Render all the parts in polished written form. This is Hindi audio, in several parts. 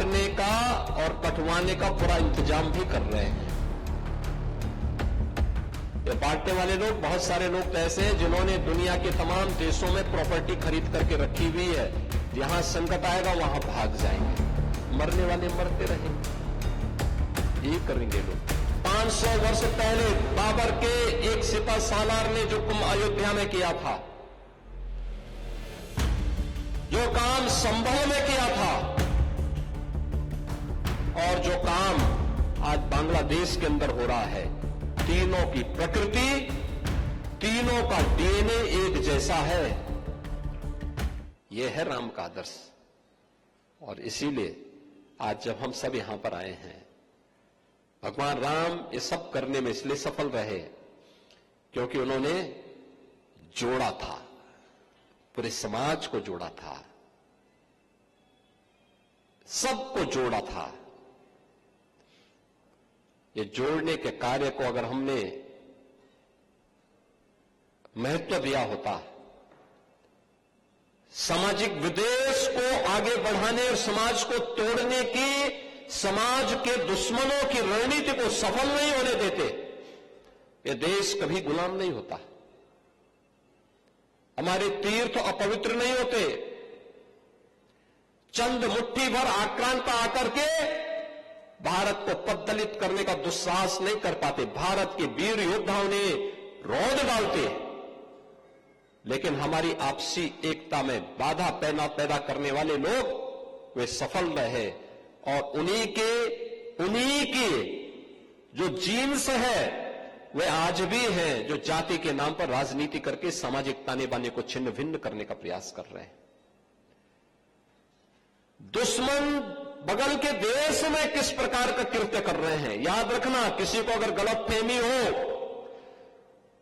काटने का और कटवाने का पूरा इंतजाम भी कर रहे हैं। ये बांटने वाले लोग, बहुत सारे लोग तो ऐसे हैं जिन्होंने दुनिया के तमाम देशों में प्रॉपर्टी खरीद करके रखी हुई है। जहां संकट आएगा वहां भाग जाएंगे, मरने वाले मरते रहेंगे। ये करेंगे लोग। 500 वर्ष पहले बाबर के एक सिपह सालार ने जो कुंभ अयोध्या में किया था, जो काम संभल में किया था, और जो काम आज बांग्लादेश के अंदर हो रहा है, तीनों की प्रकृति, तीनों का डीएनए एक जैसा है। यह है राम का आदर्श। और इसीलिए आज जब हम सब यहां पर आए हैं, भगवान राम ये सब करने में इसलिए सफल रहे क्योंकि उन्होंने जोड़ा था, पूरे समाज को जोड़ा था, सबको जोड़ा था। ये जोड़ने के कार्य को अगर हमने महत्व दिया होता, सामाजिक विद्वेष को आगे बढ़ाने और समाज को तोड़ने की, समाज के दुश्मनों की रणनीति को सफल नहीं होने देते, ये देश कभी गुलाम नहीं होता। हमारे तीर्थ अपवित्र नहीं होते। चंद मुट्ठी भर आक्रांता आकर के भारत को पद्दलित करने का दुस्साहस नहीं कर पाते। भारत के वीर योद्धाओं ने रौंद डालते, लेकिन हमारी आपसी एकता में बाधा पैदा करने वाले लोग वे सफल रहे। और उन्हीं के जो जीन्स है वे आज भी हैं, जो जाति के नाम पर राजनीति करके सामाजिक ताने बाने को छिन्न भिन्न करने का प्रयास कर रहे हैं। दुश्मन बगल के देश में किस प्रकार का कृत्य कर रहे हैं, याद रखना। किसी को अगर गलतफहमी हो,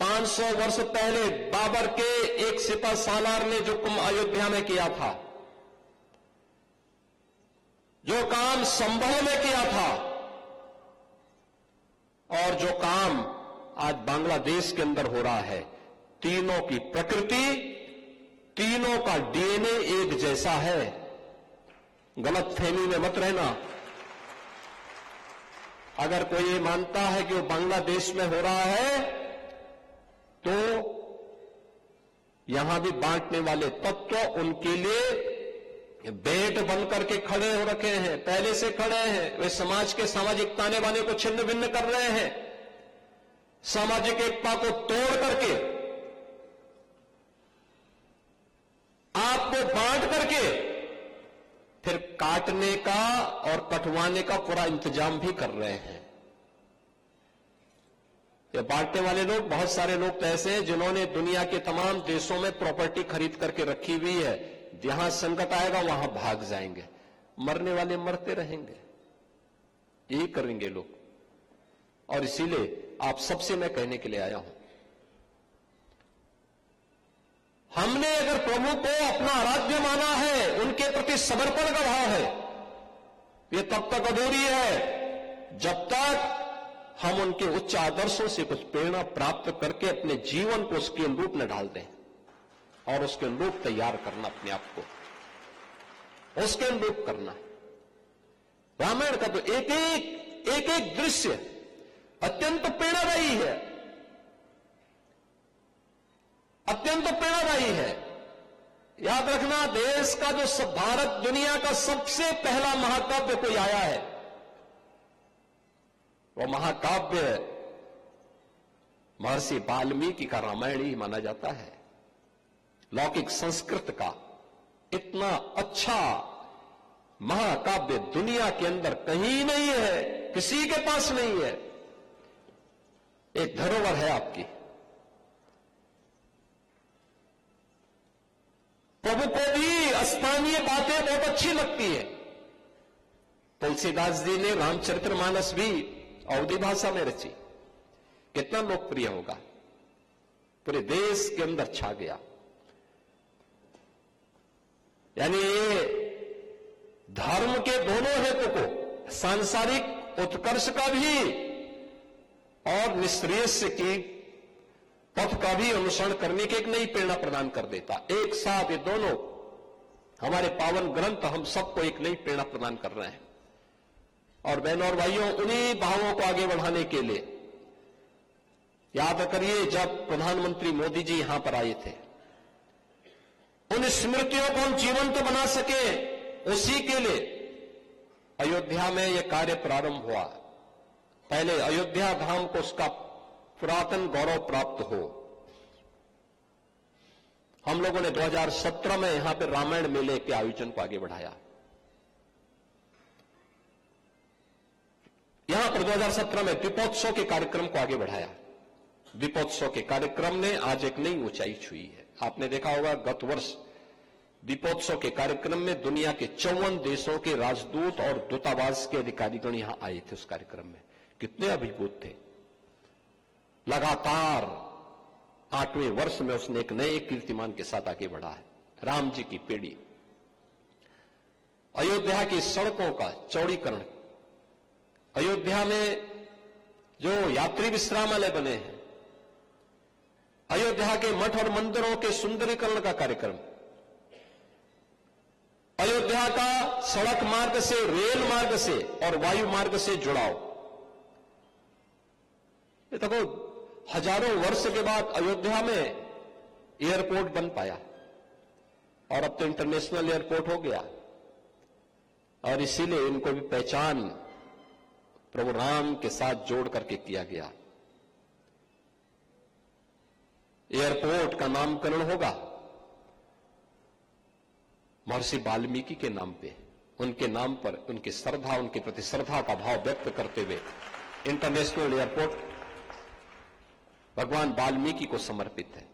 500 वर्ष पहले बाबर के एक सिपह सालार ने जो कुंभ अयोध्या में किया था, जो काम संभल में किया था, और जो काम आज बांग्लादेश के अंदर हो रहा है, तीनों की प्रकृति, तीनों का डीएनए एक जैसा है। गलतफहमी में मत रहना। अगर कोई ये मानता है कि वो बांग्लादेश में हो रहा है, तो यहां भी बांटने वाले तत्व उनके लिए बेट बनकर के खड़े हो रखे हैं, पहले से खड़े हैं। वे समाज के सामाजिक ताने बाने को छिन्न भिन्न कर रहे हैं, सामाजिक एकता को तोड़ करके, आपको बांट करके फिर काटने का और कटवाने का पूरा इंतजाम भी कर रहे हैं। ये बांटने वाले लोग, बहुत सारे लोग तो ऐसे हैं जिन्होंने दुनिया के तमाम देशों में प्रॉपर्टी खरीद करके रखी हुई है। जहां संकट आएगा वहां भाग जाएंगे, मरने वाले मरते रहेंगे। यही करेंगे लोग। और इसीलिए आप सबसे मैं कहने के लिए आया हूं, हमने अगर प्रभु को अपना आराध्य माना है, उनके प्रति समर्पण का भाव है, ये तब तक अधूरी है जब तक हम उनके उच्च आदर्शों से कुछ प्रेरणा प्राप्त करके अपने जीवन को उसके अनुरूप न डाल दें। और उसके अनुरूप तैयार करना, अपने आप को उसके अनुरूप करना। रामायण का तो एक एक दृश्य अत्यंत प्रेरणादायी है, अत्यंत प्रेरणादायी है। याद रखना, देश का जो भारत दुनिया का सबसे पहला महाकाव्य कोई आया है, वह महाकाव्य महर्षि वाल्मीकि का रामायण ही माना जाता है। लौकिक संस्कृत का इतना अच्छा महाकाव्य दुनिया के अंदर कहीं नहीं है, किसी के पास नहीं है। एक धरोहर है आपकी। प्रभु को भी स्थानीय बातें बहुत अच्छी लगती है। तुलसीदास जी ने रामचरितमानस भी अवधी भाषा में रची, कितना लोकप्रिय होगा, पूरे देश के अंदर छा गया। यानी ये धर्म के दोनों हेतु को, सांसारिक उत्कर्ष का भी और निःश्रेयस की पथ का भी अनुसरण करने की एक नई प्रेरणा प्रदान कर देता। एक साथ ये दोनों हमारे पावन ग्रंथ हम सबको एक नई प्रेरणा प्रदान कर रहे हैं। और बहनों और भाइयों, उन्हीं भावों को आगे बढ़ाने के लिए याद करिए, जब प्रधानमंत्री मोदी जी यहां पर आए थे, उन स्मृतियों को हम जीवंत बना सके, उसी के लिए अयोध्या में यह कार्य प्रारंभ हुआ। पहले अयोध्या धाम को उसका पुरातन गौरव प्राप्त हो। हम लोगों ने 2017 में यहां पर रामायण मेले के आयोजन को आगे बढ़ाया। यहां पर 2017 में दीपोत्सव के कार्यक्रम को आगे बढ़ाया। दीपोत्सव के कार्यक्रम ने आज एक नई ऊंचाई छुई है। आपने देखा होगा, गत वर्ष दीपोत्सव के कार्यक्रम में दुनिया के 54 देशों के राजदूत और दूतावास के अधिकारीगण यहां आए थे। उस कार्यक्रम में कितने अभिभूत थे। लगातार 8वें वर्ष में उसने एक नए कीर्तिमान के साथ आगे बढ़ा है। राम जी की पीढ़ी, अयोध्या की सड़कों का चौड़ीकरण, अयोध्या में जो यात्री विश्रामालय बने हैं, अयोध्या के मठ और मंदिरों के सुंदरीकरण का कार्यक्रम, अयोध्या का सड़क मार्ग से, रेल मार्ग से और वायु मार्ग से जुड़ाव। ये देखो, हजारों वर्ष के बाद अयोध्या में एयरपोर्ट बन पाया और अब तो इंटरनेशनल एयरपोर्ट हो गया। और इसीलिए इनको भी पहचान प्रभु राम के साथ जोड़ करके किया गया। एयरपोर्ट का नामकरण होगा महर्षि वाल्मीकि के नाम पे, उनके नाम पर, उनकी श्रद्धा, उनके प्रति श्रद्धा का भाव व्यक्त करते हुए इंटरनेशनल एयरपोर्ट भगवान वाल्मीकि को समर्पित है।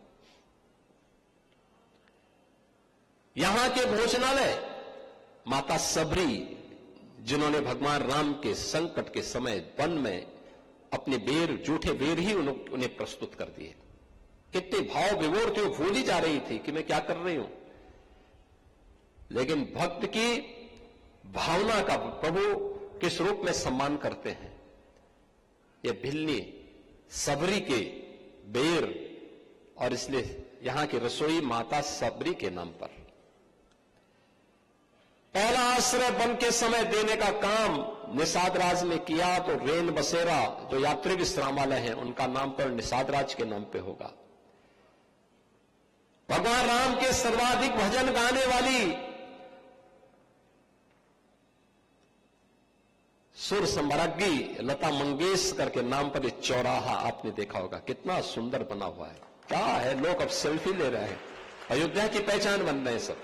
यहां के भोजनालय माता सबरी, जिन्होंने भगवान राम के संकट के समय वन में अपने बेर, जूठे बेर ही उन्हें प्रस्तुत कर दिए। कितने भाव विभोर थे, वो भूल ही जा रही थी कि मैं क्या कर रही हूं। लेकिन भक्त की भावना का प्रभु किस रूप में सम्मान करते हैं। ये भिल्ली सबरी के बेर, और इसलिए यहां की रसोई माता सबरी के नाम पर। पहला आश्रय वन के समय देने का काम निषाद राज ने किया, तो रेन बसेरा जो यात्री विश्रामालय है, उनका नाम पर निषाद राज के नाम पे होगा। भगवान राम के सर्वाधिक भजन गाने वाली सुर सम्राज्ञी लता मंगेशकर के नाम पर एक चौराहा आपने देखा होगा, कितना सुंदर बना हुआ है। क्या है, लोग अब सेल्फी ले रहे हैं, अयोध्या की पहचान बन रहे हैं सब।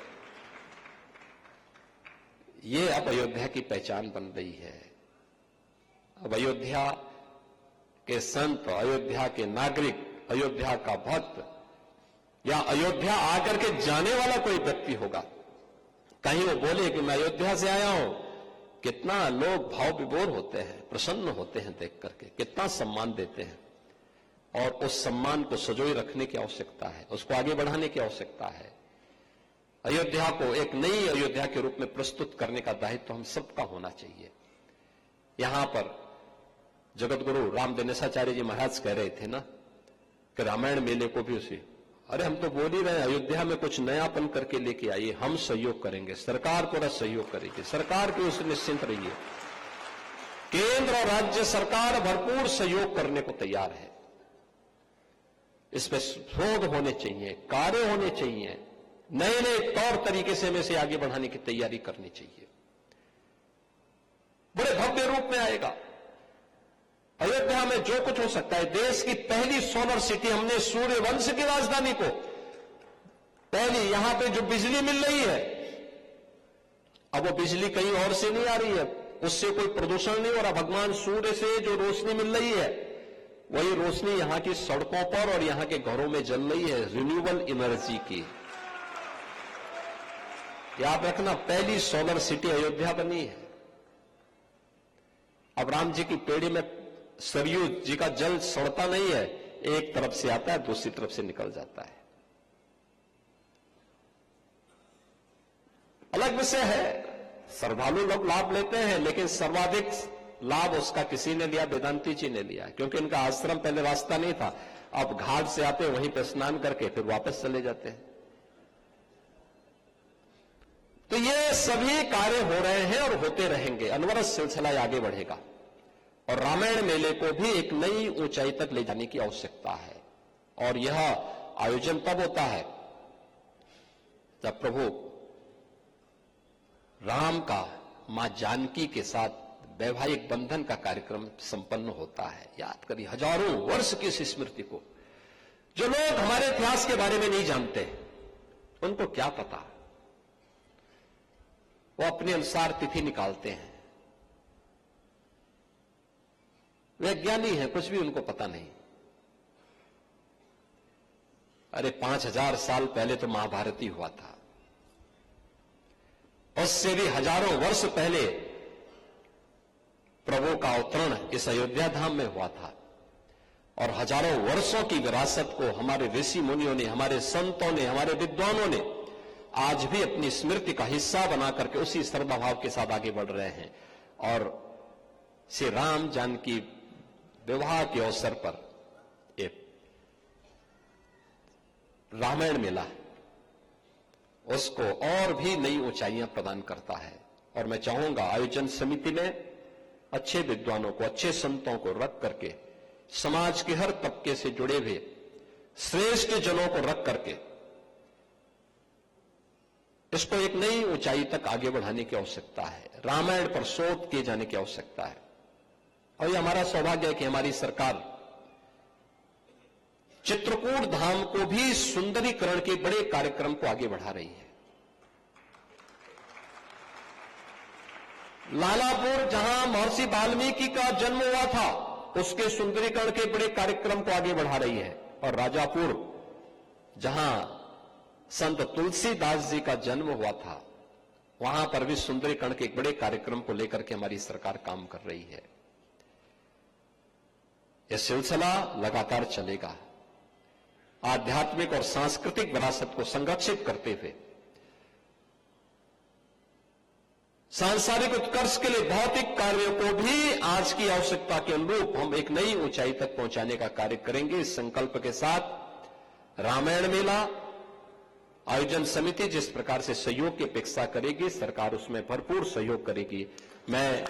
ये अब अयोध्या की पहचान बन रही है। अब अयोध्या के संत, अयोध्या के नागरिक, अयोध्या का भक्त या अयोध्या आकर के जाने वाला कोई व्यक्ति होगा, कहीं वो बोले कि मैं अयोध्या से आया हूं, कितना लोग भाव विभोर होते हैं, प्रसन्न होते हैं देख करके, कितना सम्मान देते हैं। और उस सम्मान को सजोए रखने की आवश्यकता है, उसको आगे बढ़ाने की आवश्यकता है। अयोध्या को एक नई अयोध्या के रूप में प्रस्तुत करने का दायित्व हम सबका होना चाहिए। यहां पर जगत गुरु राम दिनेशाचार्य जी महाराज कह रहे थे ना कि रामायण मेले को भी उसी, अरे हम तो बोल ही रहे हैं, अयोध्या में कुछ नयापन करके लेके आइए, हम सहयोग करेंगे, सरकार पूरा सहयोग करेगी, सरकार की उससे निश्चिंत रहिए। केंद्र और राज्य सरकार भरपूर सहयोग करने को तैयार है। इसमें शोध होने चाहिए, कार्य होने चाहिए, नए नए तौर तरीके से हमें से आगे बढ़ाने की तैयारी करनी चाहिए। बड़े भव्य रूप में आएगा। अयोध्या में जो कुछ हो सकता है, देश की पहली सोलर सिटी, हमने सूर्यवंश की राजधानी को पहली, यहां पे जो बिजली मिल रही है, अब वो बिजली कहीं और से नहीं आ रही है, उससे कोई प्रदूषण नहीं हो रहा। भगवान सूर्य से जो रोशनी मिल रही है, वही रोशनी यहां की सड़कों पर और यहां के घरों में जल रही है, रिन्यूएबल एनर्जी की। याद रखना, पहली सोलर सिटी अयोध्या बनी है। अब राम जी की पेड़ी में सरयू जी का जल सड़ता नहीं है, एक तरफ से आता है, दूसरी तरफ से निकल जाता है। अलग विषय है, श्रद्धालु लोग लाभ लेते हैं, लेकिन सर्वाधिक लाभ उसका किसी ने लिया, वेदांती जी ने लिया, क्योंकि इनका आश्रम पहले रास्ता नहीं था। अब घाट से आते, वहीं पर स्नान करके फिर वापस चले जाते हैं। तो ये सभी कार्य हो रहे हैं और होते रहेंगे, अनवरत सिलसिला आगे बढ़ेगा और रामायण मेले को भी एक नई ऊंचाई तक ले जाने की आवश्यकता है। और यह आयोजन तब होता है जब प्रभु राम का मां जानकी के साथ वैवाहिक बंधन का कार्यक्रम संपन्न होता है। याद करिए, हजारों वर्ष की इस स्मृति को जो लोग हमारे इतिहास के बारे में नहीं जानते उनको क्या पता, वो अपने अनुसार तिथि निकालते हैं। वे ज्ञानी हैं, कुछ भी उनको पता नहीं। अरे 5000 साल पहले तो महाभारत ही हुआ था, उससे भी हजारों वर्ष पहले प्रभु का अवतरण इस अयोध्या धाम में हुआ था और हजारों वर्षों की विरासत को हमारे ऋषि मुनियों ने, हमारे संतों ने, हमारे विद्वानों ने आज भी अपनी स्मृति का हिस्सा बना करके उसी श्रद्धाभाव के साथ आगे बढ़ रहे हैं। और श्री राम जानकी विवाह के अवसर पर एक रामायण मेला उसको और भी नई ऊंचाइयां प्रदान करता है। और मैं चाहूंगा आयोजन समिति ने अच्छे विद्वानों को, अच्छे संतों को रख करके, समाज के हर तबके से जुड़े हुए श्रेष्ठ जनों को रख करके इसको एक नई ऊंचाई तक आगे बढ़ाने की आवश्यकता है। रामायण पर शोध किए जाने की आवश्यकता है। और यह हमारा सौभाग्य है कि हमारी सरकार चित्रकूट धाम को भी सुंदरीकरण के बड़े कार्यक्रम को आगे बढ़ा रही है। लालापुर, जहां महर्षि वाल्मीकि का जन्म हुआ था, उसके सुंदरीकरण के बड़े कार्यक्रम को आगे बढ़ा रही है। और राजापुर, जहां संत तुलसीदास जी का जन्म हुआ था, वहां पर भी सुंदरीकरण के एक बड़े कार्यक्रम को लेकर के हमारी सरकार काम कर रही है। यह सिलसिला लगातार चलेगा। आध्यात्मिक और सांस्कृतिक विरासत को संरक्षित करते हुए सांसारिक उत्कर्ष के लिए भौतिक कार्यों को भी आज की आवश्यकता के अनुरूप हम एक नई ऊंचाई तक पहुंचाने का कार्य करेंगे। इस संकल्प के साथ रामायण मेला आयोजन समिति जिस प्रकार से सहयोग की अपेक्षा करेगी, सरकार उसमें भरपूर सहयोग करेगी। मैं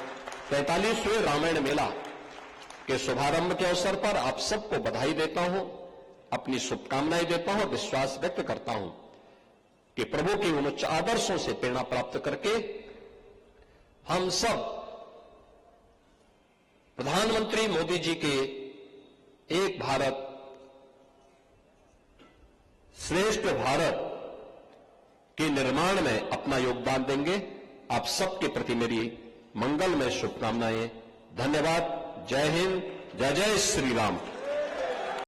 45वें रामायण मेला के शुभारंभ के अवसर पर आप सबको बधाई देता हूं, अपनी शुभकामनाएं देता हूं, विश्वास व्यक्त करता हूं कि प्रभु के उन उच्च आदर्शों से प्रेरणा प्राप्त करके हम सब प्रधानमंत्री मोदी जी के एक भारत श्रेष्ठ भारत के निर्माण में अपना योगदान देंगे। आप सबके प्रति मेरी मंगलमय शुभकामनाएं। धन्यवाद। जय हिंद, जय जय श्री राम।